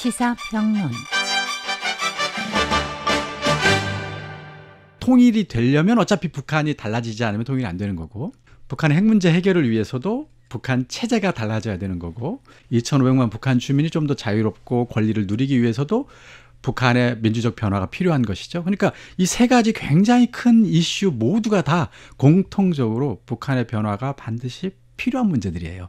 시사평론. 통일이 되려면 어차피 북한이 달라지지 않으면 통일이 안 되는 거고, 북한의 핵 문제 해결을 위해서도 북한 체제가 달라져야 되는 거고, 2,500만 북한 주민이 좀 더 자유롭고 권리를 누리기 위해서도 북한의 민주적 변화가 필요한 것이죠. 그러니까 이 세 가지 굉장히 큰 이슈 모두가 다 공통적으로 북한의 변화가 반드시 필요한 문제들이에요.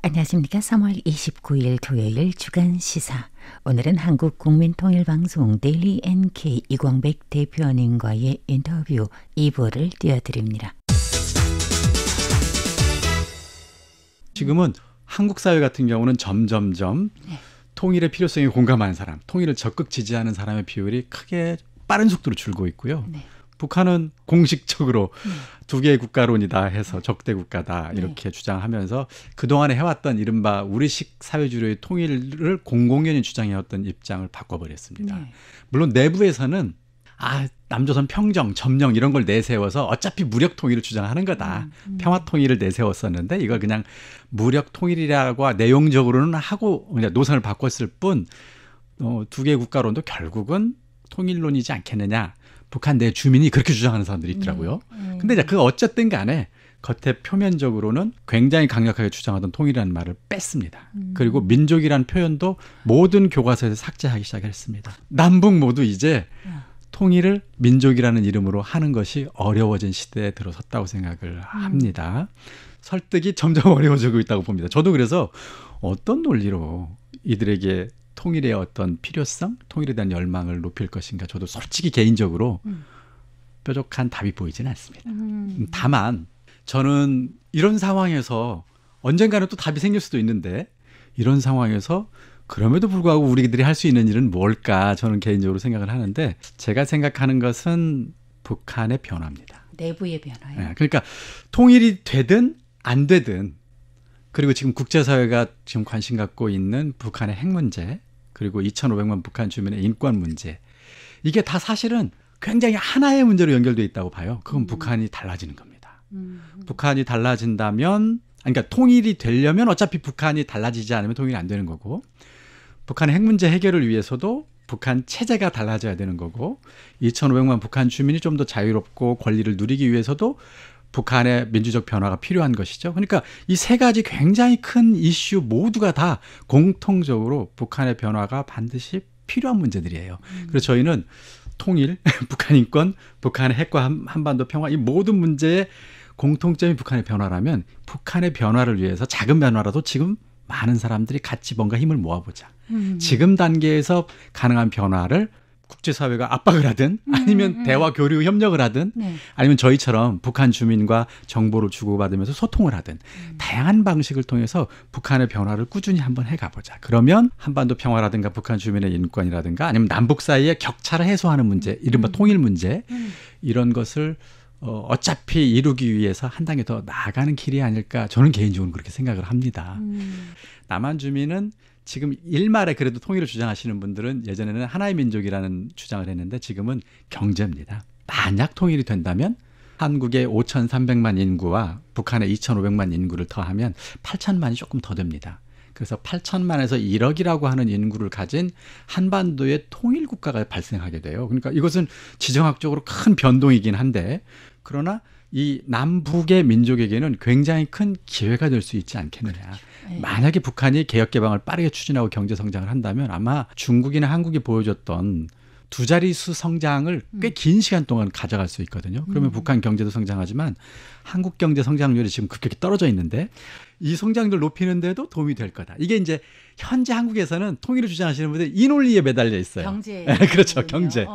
안녕하십니까. 3월 29일 토요일 주간시사. 오늘은 한국국민통일방송 데일리 NK 이광백 대표님과의 인터뷰 2부를 띄워드립니다. 지금은 한국 사회 같은 경우는 점점점 통일의 필요성에 공감하는 사람, 통일을 적극 지지하는 사람의 비율이 크게 빠른 속도로 줄고 있고요. 북한은 공식적으로 두 개의 국가론이다 해서 적대 국가다 이렇게 주장하면서 그동안에 해왔던 이른바 우리식 사회주의의 통일을 공공연히 주장해왔던 입장을 바꿔버렸습니다. 물론 내부에서는 남조선 평정, 점령 이런 걸 내세워서 어차피 무력 통일을 주장하는 거다. 평화 통일을 내세웠었는데 이걸 그냥 무력 통일이라고 내용적으로는 하고 그냥 노선을 바꿨을 뿐 두 개의 국가론도 결국은 통일론이지 않겠느냐. 북한 내 주민이 그렇게 주장하는 사람들이 있더라고요. 근데 이제 그 어쨌든 간에 겉에 표면적으로는 굉장히 강력하게 주장하던 통일이라는 말을 뺐습니다. 그리고 민족이라는 표현도 모든 교과서에서 삭제하기 시작했습니다. 남북 모두 이제 통일을 민족이라는 이름으로 하는 것이 어려워진 시대에 들어섰다고 생각을 합니다. 설득이 점점 어려워지고 있다고 봅니다. 저도 그래서 어떤 논리로 이들에게 통일의 어떤 필요성, 통일에 대한 열망을 높일 것인가 저도 솔직히 개인적으로 뾰족한 답이 보이지는 않습니다. 다만 저는 이런 상황에서 언젠가는 또 답이 생길 수도 있는데 이런 상황에서 그럼에도 불구하고 우리들이 할 수 있는 일은 뭘까 저는 개인적으로 생각을 하는데 제가 생각하는 것은 북한의 변화입니다. 내부의 변화요. 네, 그러니까 통일이 되든 안 되든 그리고 지금 국제사회가 지금 관심 갖고 있는 북한의 핵 문제 그리고 2,500만 북한 주민의 인권 문제 이게 다 사실은 굉장히 하나의 문제로 연결되어 있다고 봐요. 그건 북한이 달라지는 겁니다. 북한이 달라진다면 그러니까 통일이 되려면 어차피 북한이 달라지지 않으면 통일이 안 되는 거고 북한의 핵 문제 해결을 위해서도 북한 체제가 달라져야 되는 거고 2,500만 북한 주민이 좀 더 자유롭고 권리를 누리기 위해서도 북한의 민주적 변화가 필요한 것이죠. 그러니까 이 세 가지 굉장히 큰 이슈 모두가 다 공통적으로 북한의 변화가 반드시 필요한 문제들이에요. 그래서 저희는 통일, 북한 인권, 북한의 핵과 한반도 평화 이 모든 문제의 공통점이 북한의 변화라면 북한의 변화를 위해서 작은 변화라도 지금 많은 사람들이 같이 뭔가 힘을 모아보자. 지금 단계에서 가능한 변화를 국제사회가 압박을 하든 아니면 대화 교류 협력을 하든 아니면 저희처럼 북한 주민과 정보를 주고받으면서 소통을 하든 다양한 방식을 통해서 북한의 변화를 꾸준히 한번 해가보자. 그러면 한반도 평화라든가 북한 주민의 인권이라든가 아니면 남북 사이의 격차를 해소하는 문제 이른바 통일 문제 이런 것을 어차피 이루기 위해서 한 단계 더 나아가는 길이 아닐까 저는 개인적으로 그렇게 생각을 합니다. 남한 주민은 지금 일말에 그래도 통일을 주장하시는 분들은 예전에는 하나의 민족이라는 주장을 했는데 지금은 경제입니다. 만약 통일이 된다면 한국의 5,300만 인구와 북한의 2,500만 인구를 더하면 8천만이 조금 더 됩니다. 그래서 8천만에서 1억이라고 하는 인구를 가진 한반도의 통일 국가가 발생하게 돼요. 그러니까 이것은 지정학적으로 큰 변동이긴 한데 그러나 이 남북의 민족에게는 굉장히 큰 기회가 될 수 있지 않겠느냐. 만약에 북한이 개혁개방을 빠르게 추진하고 경제성장을 한다면 아마 중국이나 한국이 보여줬던 두 자릿수 성장을 꽤 긴 시간 동안 가져갈 수 있거든요. 그러면 북한 경제도 성장하지만 한국 경제 성장률이 지금 급격히 떨어져 있는데 이 성장률 높이는 데도 도움이 될 거다. 이게 이제 현재 한국에서는 통일을 주장하시는 분들이 이 논리에 매달려 있어요. 경제. 그렇죠. 경제.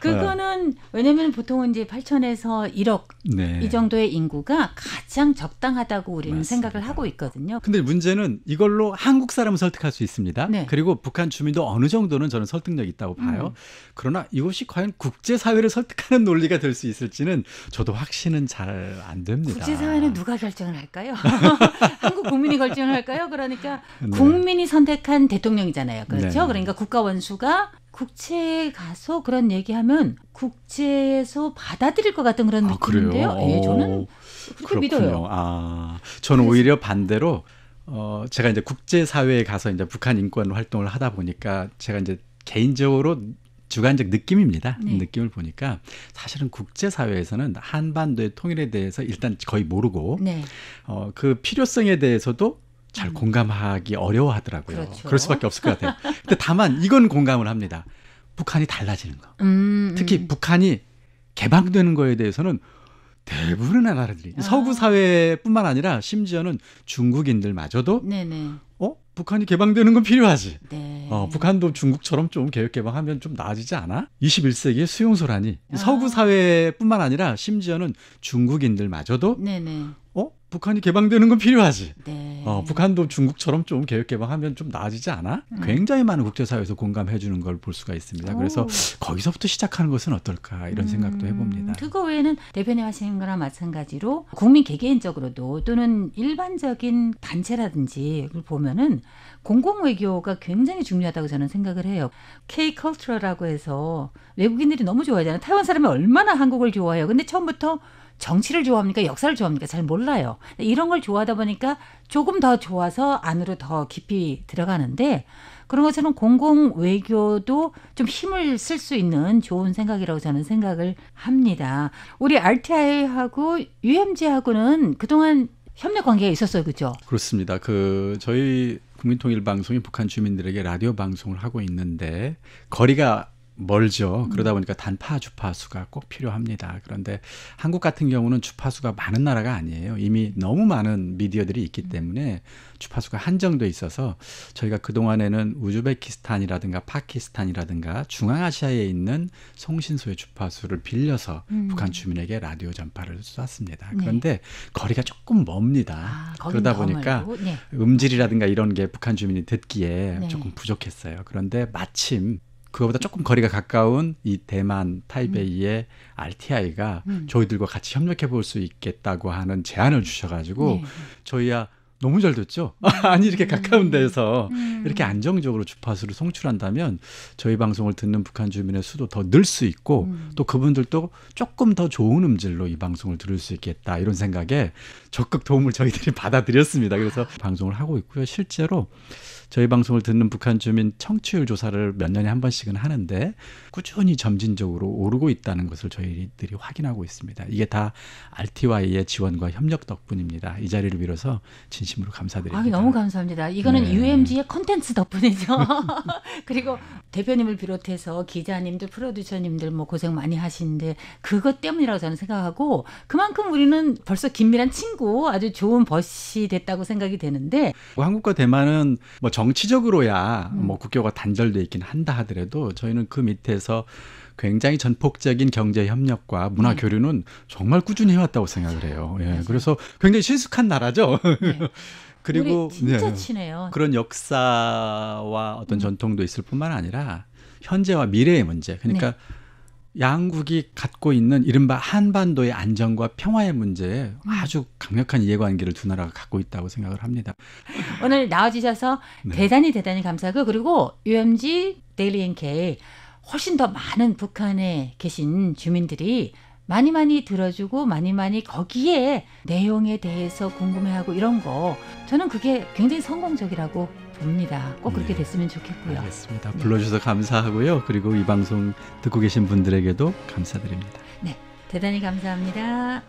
그거는 왜냐하면 보통은 이제 8천에서 1억 이 정도의 인구가 가장 적당하다고 우리는 맞습니다. 생각을 하고 있거든요. 근데 문제는 이걸로 한국 사람을 설득할 수 있습니다. 그리고 북한 주민도 어느 정도는 저는 설득력이 있다고 봐요. 그러나 이것이 과연 국제사회를 설득하는 논리가 될 수 있을지는 저도 확신은 잘 안 됩니다. 국제사회는 누가 결정을 할까요? 한국 국민이 결정을 할까요? 그러니까 국민이 선택한 대통령이잖아요. 그렇죠? 그러니까 국가 원수가 국채에 가서 그런 얘기하면 국제에서 받아들일 것 같은 그런 느낌인데요. 그래요? 저는 그렇게 믿어요. 저는 오히려 반대로 제가 이제 국제사회에 가서 이제 북한 인권 활동을 하다 보니까 제가 이제 개인적으로 주관적 느낌입니다. 네. 느낌을 보니까 사실은 국제사회에서는 한반도의 통일에 대해서 일단 거의 모르고 네. 그 필요성에 대해서도 잘 공감하기 어려워하더라고요. 그렇죠. 그럴 수밖에 없을 것 같아요. 근데 다만 이건 공감을 합니다. 북한이 달라지는 거. 특히 북한이 개방되는 거에 대해서는 대부분의 나라들이 서구 사회뿐만 아니라 심지어는 중국인들마저도 네네. 북한이 개방되는 건 필요하지. 네. 북한도 중국처럼 좀 개혁 개방하면 좀 나아지지 않아? 21세기의 수용소라니. 서구 사회뿐만 아니라 심지어는 중국인들마저도 네네. 북한이 개방되는 건 필요하지. 네. 북한도 중국처럼 좀 개혁 개방하면 좀 나아지지 않아? 굉장히 많은 국제사회에서 공감해 주는 걸 볼 수가 있습니다. 그래서 거기서부터 시작하는 것은 어떨까 이런 생각도 해봅니다. 그거 외에는 대표님 하시는 거랑 마찬가지로 국민 개개인적으로도 또는 일반적인 단체라든지 그걸 보면은 공공외교가 굉장히 중요하다고 저는 생각을 해요. K-컬처라고 해서 외국인들이 너무 좋아하잖아요. 타이완 사람이 얼마나 한국을 좋아해요. 근데 처음부터 정치를 좋아합니까? 역사를 좋아합니까? 잘 몰라요. 이런 걸 좋아하다 보니까 조금 더 좋아서 안으로 더 깊이 들어가는데 그런 것처럼 공공 외교도 좀 힘을 쓸 수 있는 좋은 생각이라고 저는 생각을 합니다. 우리 RTI하고 UMG하고는 그동안 협력 관계가 있었어요. 그렇죠? 그렇습니다. 저희 국민통일방송이 북한 주민들에게 라디오 방송을 하고 있는데 거리가 멀죠. 그러다 보니까 단파 주파수가 꼭 필요합니다. 그런데 한국 같은 경우는 주파수가 많은 나라가 아니에요. 이미 너무 많은 미디어들이 있기 때문에 주파수가 한정돼 있어서 저희가 그동안에는 우즈베키스탄이라든가 파키스탄이라든가 중앙아시아에 있는 송신소의 주파수를 빌려서 북한 주민에게 라디오 전파를 쐈습니다. 그런데 거리가 조금 멉니다. 그러다 보니까 음질이라든가 이런 게 북한 주민이 듣기에 조금 부족했어요. 그런데 마침 그거보다 조금 거리가 가까운 이 대만 타이베이의 RTI가 저희들과 같이 협력해 볼 수 있겠다고 하는 제안을 주셔가지고 저희야 너무 잘 됐죠. 아니 이렇게 가까운 데서 이렇게 안정적으로 주파수를 송출한다면 저희 방송을 듣는 북한 주민의 수도 더 늘 수 있고 또 그분들도 조금 더 좋은 음질로 이 방송을 들을 수 있겠다 이런 생각에 적극 도움을 저희들이 받아들였습니다. 그래서 방송을 하고 있고요. 실제로 저희 방송을 듣는 북한 주민 청취율 조사를 몇 년에 한 번씩은 하는데 꾸준히 점진적으로 오르고 있다는 것을 저희들이 확인하고 있습니다. 이게 다 RTI의 지원과 협력 덕분입니다. 이 자리를 빌어서 진심으로 감사드립니다. 너무 감사합니다. 이거는 UMG의 콘텐츠 덕분이죠. 그리고 대표님을 비롯해서 기자님들, 프로듀서님들 뭐 고생 많이 하시는데 그것 때문이라고 저는 생각하고 그만큼 우리는 벌써 긴밀한 친구, 아주 좋은 벗이 됐다고 생각이 되는데 한국과 대만은 뭐 정치적으로야 뭐 국교가 단절돼 있긴 한다 하더라도 저희는 그 밑에서 굉장히 전폭적인 경제 협력과 문화 교류는 정말 꾸준히 해왔다고 생각을 해요. 그래서 굉장히 친숙한 나라죠. 그리고 우리 진짜 친해요. 그런 역사와 어떤 전통도 있을 뿐만 아니라 현재와 미래의 문제. 그러니까 양국이 갖고 있는 이른바 한반도의 안정과 평화의 문제에 아주 강력한 이해관계를 두 나라가 갖고 있다고 생각을 합니다. 오늘 나와주셔서 대단히 감사하고 그리고 UMG 데일리 NK 훨씬 더 많은 북한에 계신 주민들이 많이 들어주고 많이 거기에 내용에 대해서 궁금해하고 이런 거 저는 그게 굉장히 성공적이라고 봅니다. 꼭 그렇게 됐으면 좋겠고요. 알겠습니다. 불러주셔서 감사하고요. 그리고 이 방송 듣고 계신 분들에게도 감사드립니다. 네, 대단히 감사합니다.